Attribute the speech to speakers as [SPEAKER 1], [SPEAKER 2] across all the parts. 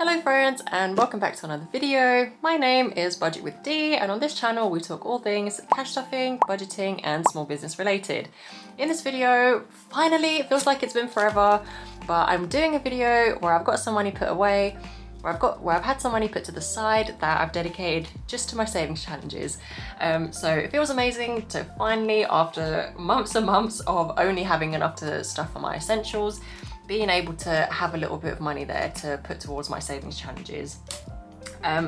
[SPEAKER 1] Hello friends and welcome back to another video. My name is Budget with Dee and on this channel we talk all things cash stuffing, budgeting and small business related. In this video, finally, it feels like it's been forever, but I'm doing a video where I've got some money put away, where I've had some money put to the side that I've dedicated just to my savings challenges. So it feels amazing to finally, after months and months of only having enough to stuff for my essentials, being able to have a little bit of money there to put towards my savings challenges.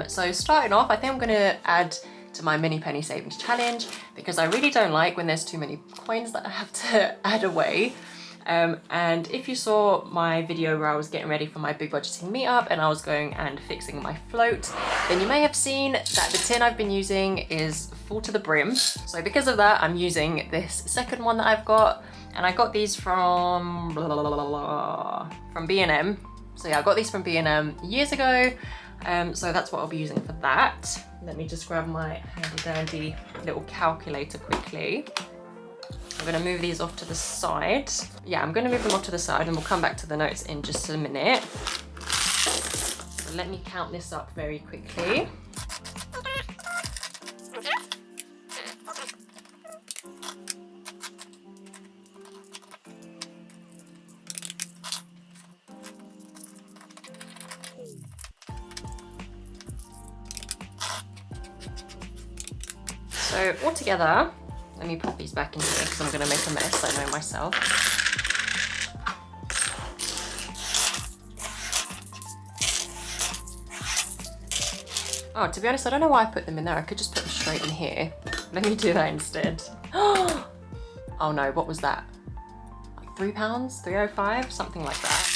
[SPEAKER 1] So starting off, I think I'm gonna add to my mini penny savings challenge because I really don't like when there's too many coins that I have to add away. And if you saw my video where I was getting ready for my big budgeting meetup and I was going and fixing my float, then you may have seen that the tin I've been using is full to the brim. So because of that, I'm using this second one that I've got. And I got these from B&M. So yeah, I got these from B&M years ago. So that's what I'll be using for that. Let me just grab my handy dandy little calculator quickly. I'm gonna move these off to the side. Yeah, I'm gonna move them off to the side and we'll come back to the notes in just a minute. So let me count this up very quickly. So altogether, let me put these back in here because I'm going to make a mess, I know myself. Oh, to be honest, I don't know why I put them in there. I could just put them straight in here. Let me do that instead. Oh no, what was that? Like £3? £3.05? Something like that.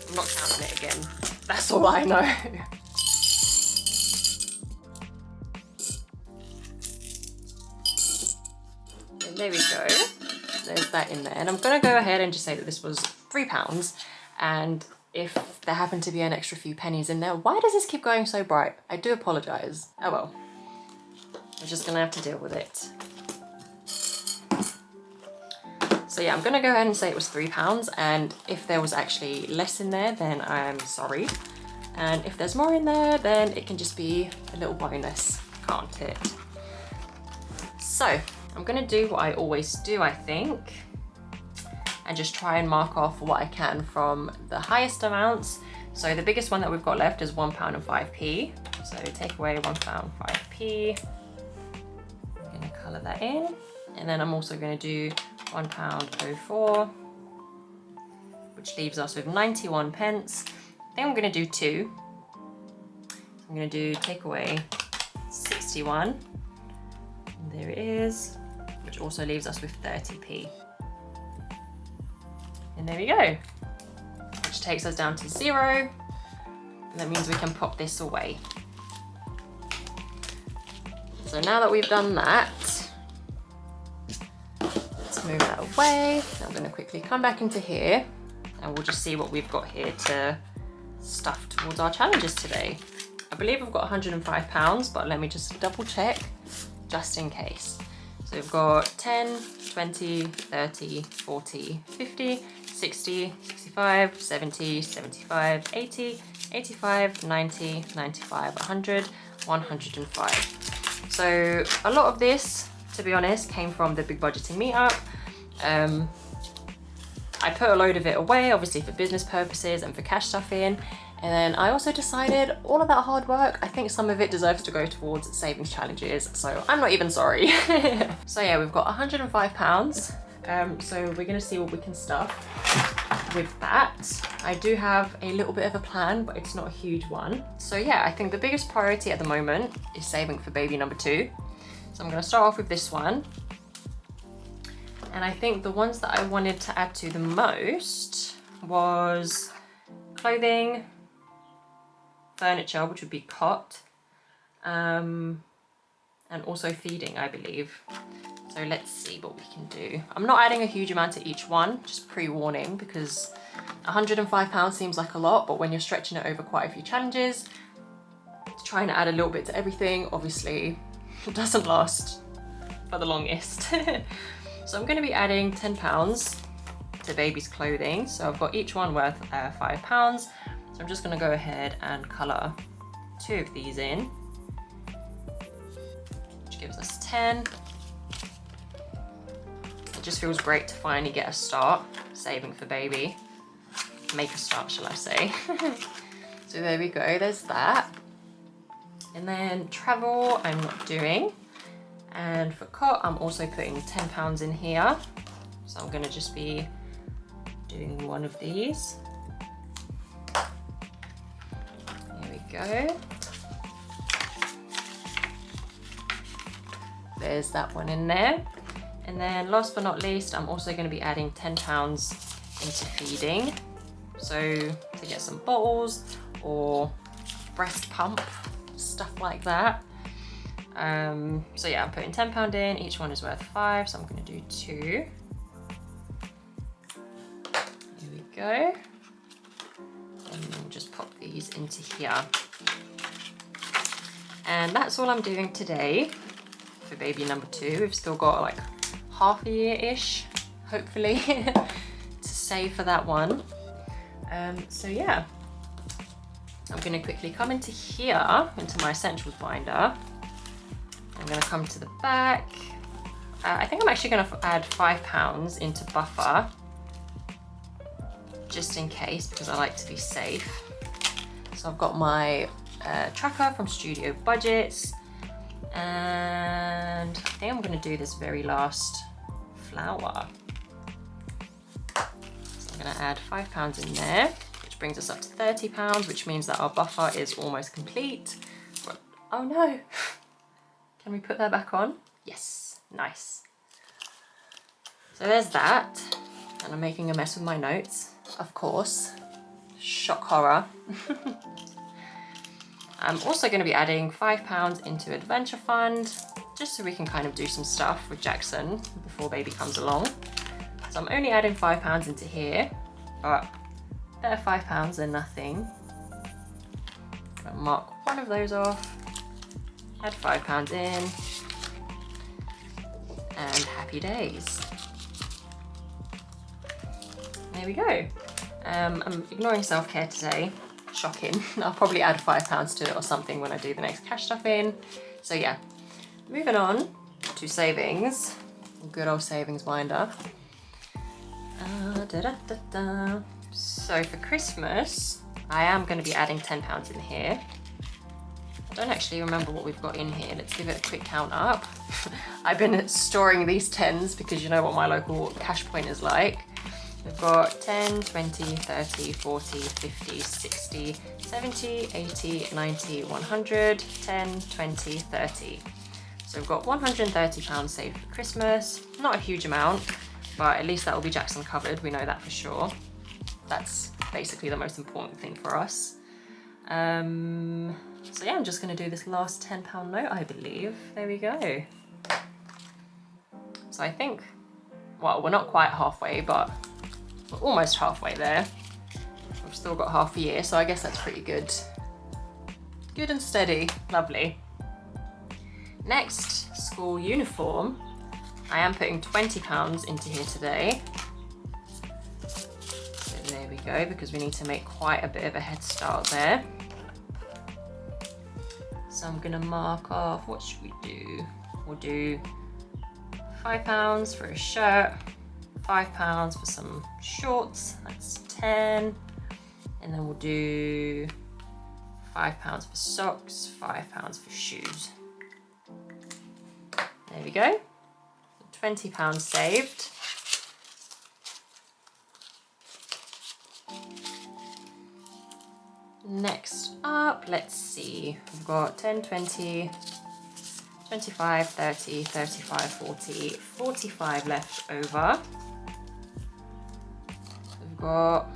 [SPEAKER 1] I'm not counting it again. That's all I know. There we go, there's that in there. And I'm gonna go ahead and just say that this was £3. And if there happen to be an extra few pennies in there, why does this keep going so bright? I do apologize. Oh well, I'm just gonna have to deal with it. So yeah, I'm gonna go ahead and say it was £3. And if there was actually less in there, then I'm sorry. And if there's more in there, then it can just be a little bonus, can't it? So, I'm gonna do what I always do, I think, and just try and mark off what I can from the highest amounts. So the biggest one that we've got left is £1 and 5p. So take away £1, 5p. I'm gonna colour that in. And then I'm also gonna do £1.04, which leaves us with 91 pence. Then I'm gonna do 2. I'm gonna do take away 61. And there it is, which also leaves us with 30p. And there we go, which takes us down to 0. And that means we can pop this away. So now that we've done that, let's move that away. I'm going to quickly come back into here and we'll just see what we've got here to stuff towards our challenges today. I believe we've got £105, but let me just double check just in case. So we've got 10, 20, 30, 40, 50, 60, 65, 70, 75, 80, 85, 90, 95, 100, 105. So a lot of this, to be honest, came from the big budgeting meetup. I put a load of it away, obviously for business purposes and for cash stuffing. And then I also decided all of that hard work, I think some of it deserves to go towards savings challenges. So I'm not even sorry. So yeah, we've got £105. So we're gonna see what we can stuff with that. I do have a little bit of a plan, but it's not a huge one. So yeah, I think the biggest priority at the moment is saving for baby number 2. So I'm gonna start off with this one. And I think the ones that I wanted to add to the most was clothing, furniture, which would be cot, and also feeding, I believe. So let's see what we can do. I'm not adding a huge amount to each one, just pre-warning, because £105 seems like a lot, but when you're stretching it over quite a few challenges, trying to add a little bit to everything, obviously, it doesn't last for the longest. So I'm going to be adding £10 to baby's clothing. So I've got each one worth £5. So I'm just gonna go ahead and color 2 of these in, which gives us 10. It just feels great to finally get a start saving for baby. Make a start, shall I say. So there we go, there's that. And then travel, I'm not doing. And for cot, I'm also putting £10 in here. So I'm gonna just be doing one of these. Here we go. There's that one in there. And then last but not least, I'm also gonna be adding £10 into feeding. So to get some bottles or breast pump, stuff like that. So yeah, I'm putting £10 in, each one is worth 5, so I'm gonna do 2. Here we go. And then just pop these into here. And that's all I'm doing today for baby number 2. We've still got like half a year-ish, hopefully, to save for that one. So yeah, I'm gonna quickly come into here, into my essentials binder. I'm gonna come to the back. I think I'm actually gonna add £5 into buffer, just in case, because I like to be safe. So I've got my tracker from Studio Budgets, and I think I'm gonna do this very last flower. So I'm gonna add £5 in there, which brings us up to £30, which means that our buffer is almost complete. But, oh no, can we put that back on? Yes, nice. So there's that, and I'm making a mess with my notes, of course. Shock horror. I'm also going to be adding £5 into Adventure Fund, just so we can kind of do some stuff with Jackson before baby comes along. So I'm only adding £5 into here, but better £5 than nothing. I'll mark one of those off, add £5 in, and happy days. There we go. I'm ignoring self-care today. Shocking. I'll probably add £5 to it or something when I do the next cash stuff in. So yeah, moving on to savings. Good old savings binder. So for Christmas, I am going to be adding £10 in here. I don't actually remember what we've got in here. Let's give it a quick count up. I've been storing these tens because you know what my local cash point is like. We've got 10, 20, 30, 40, 50, 60, 70, 80, 90, 100, 10, 20, 30. So we've got £130 saved for Christmas. Not a huge amount, but at least that will be Jackson covered. We know that for sure. That's basically the most important thing for us. So yeah, I'm just gonna do this last £10 note, I believe. There we go. So I think, well, we're not quite halfway, but we're almost halfway there. We've still got half a year, so I guess that's pretty good. Good and steady, lovely. Next, school uniform. I am putting £20 into here today. So there we go, because we need to make quite a bit of a head start there. So I'm gonna mark off, what should we do? We'll do £5 for a shirt, £5 for some shorts, that's 10. And then we'll do £5 for socks, £5 for shoes. There we go, £20 saved. Next up, let's see, we've got 10, 20, 25, 30, 35, 40, 45 left over. We've got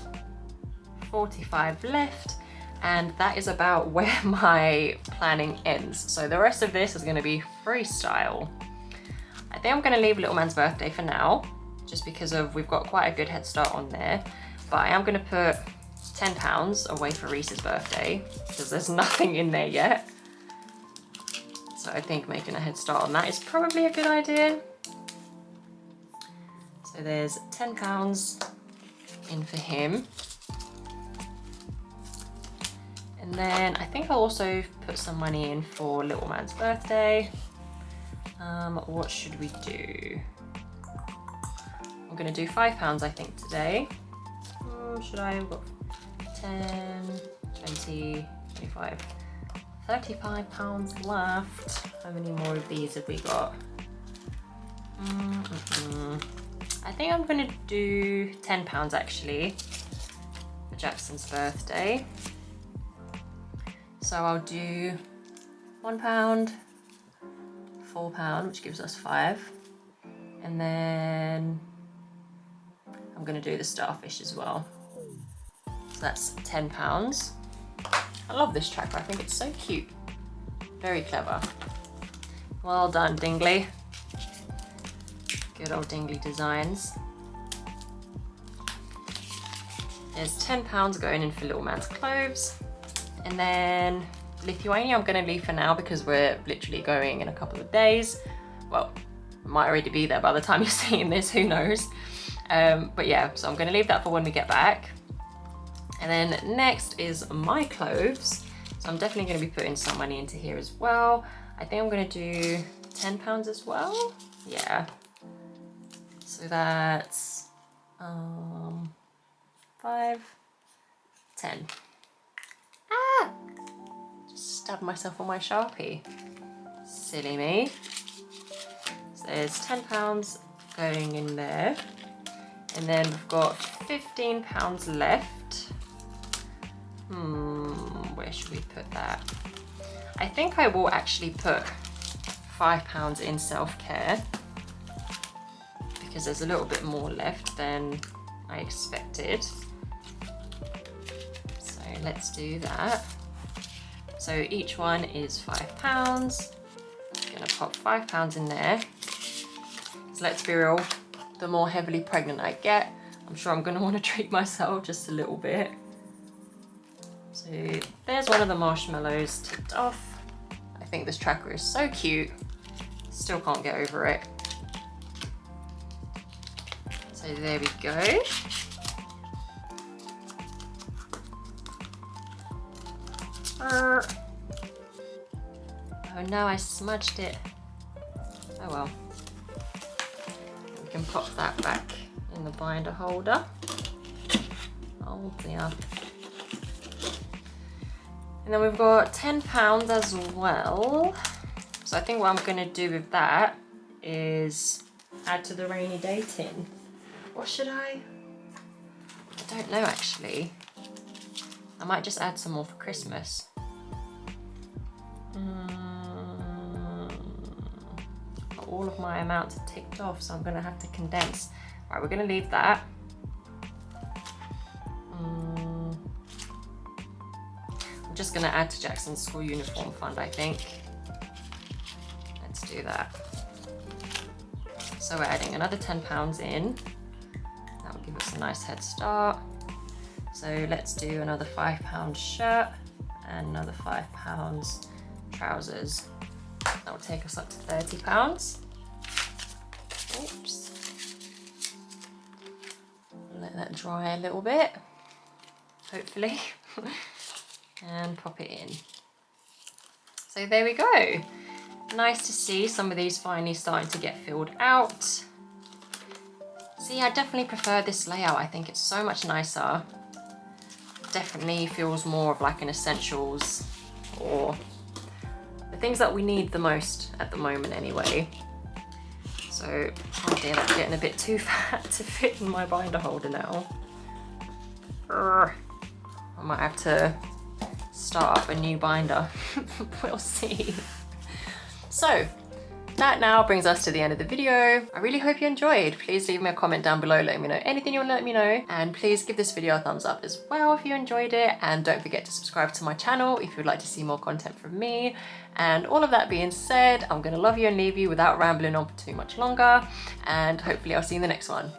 [SPEAKER 1] 45 left, and that is about where my planning ends. So the rest of this is going to be freestyle. I think I'm going to leave Little Man's birthday for now, just because we've got quite a good head start on there. But I am going to put £10 away for Reese's birthday, because there's nothing in there yet. So I think making a head start on that is probably a good idea. So there's £10 in for him. And then I think I'll also put some money in for little man's birthday. What should we do? I'm gonna do £5 I think today. Should I? I've got 10, 20, 25, £35 left. How many more of these have we got? I think I'm gonna do £10 actually for Jackson's birthday. So I'll do £1, £4, which gives us 5. And then I'm gonna do the starfish as well. So that's £10. I love this tracker, I think it's so cute. Very clever. Well done, Dingley. Good old Dingley Designs. There's £10 going in for little man's clothes. And then Lithuania I'm gonna leave for now because we're literally going in a couple of days. Well, it might already be there by the time you're seeing this, who knows. But yeah, so I'm gonna leave that for when we get back. And then next is my clothes. So I'm definitely gonna be putting some money into here as well. I think I'm gonna do £10 as well. Yeah. So that's 5, 10. Ah! Just stabbed myself on my Sharpie. Silly me. So there's £10 going in there. And then we've got £15 left. Where should we put that? I think I will actually put £5 in self-care because there's a little bit more left than I expected. So let's do that. So each one is £5. I'm gonna pop £5 in there. So let's be real, the more heavily pregnant I get, I'm sure I'm gonna wanna treat myself just a little bit. So there's one of the marshmallows tipped off. I think this tracker is so cute. Still can't get over it. So there we go. Oh no, I smudged it. Oh well. We can pop that back in the binder holder. Oh dear. And then we've got £10 as well. So I think what I'm gonna do with that is add to the rainy day tin. Or should I? I don't know actually. I might just add some more for Christmas. All of my amounts are ticked off, so I'm gonna have to condense. Right, we're gonna leave that. I'm just gonna add to Jackson's school uniform fund, I think. Let's do that. So we're adding another £10 in. That will give us a nice head start. So let's do another £5 shirt and another £5 trousers. That will take us up to £30. Oops. Let that dry a little bit, hopefully. And pop it in. So there we go. Nice to see some of these finally starting to get filled out. See, I definitely prefer this layout. I think it's so much nicer. Definitely feels more of like an essentials, or the things that we need the most at the moment anyway. So, oh dear, that's getting a bit too fat to fit in my binder holder now. I might have to start up a new binder. We'll see. So that now brings us to the end of the video. I really hope you enjoyed. Please leave me a comment down below letting me know anything you want to let me know, and please give this video a thumbs up as well if you enjoyed it, and don't forget to subscribe to my channel if you'd like to see more content from me. And all of that being said, I'm gonna love you and leave you without rambling on for too much longer, and hopefully I'll see you in the next one.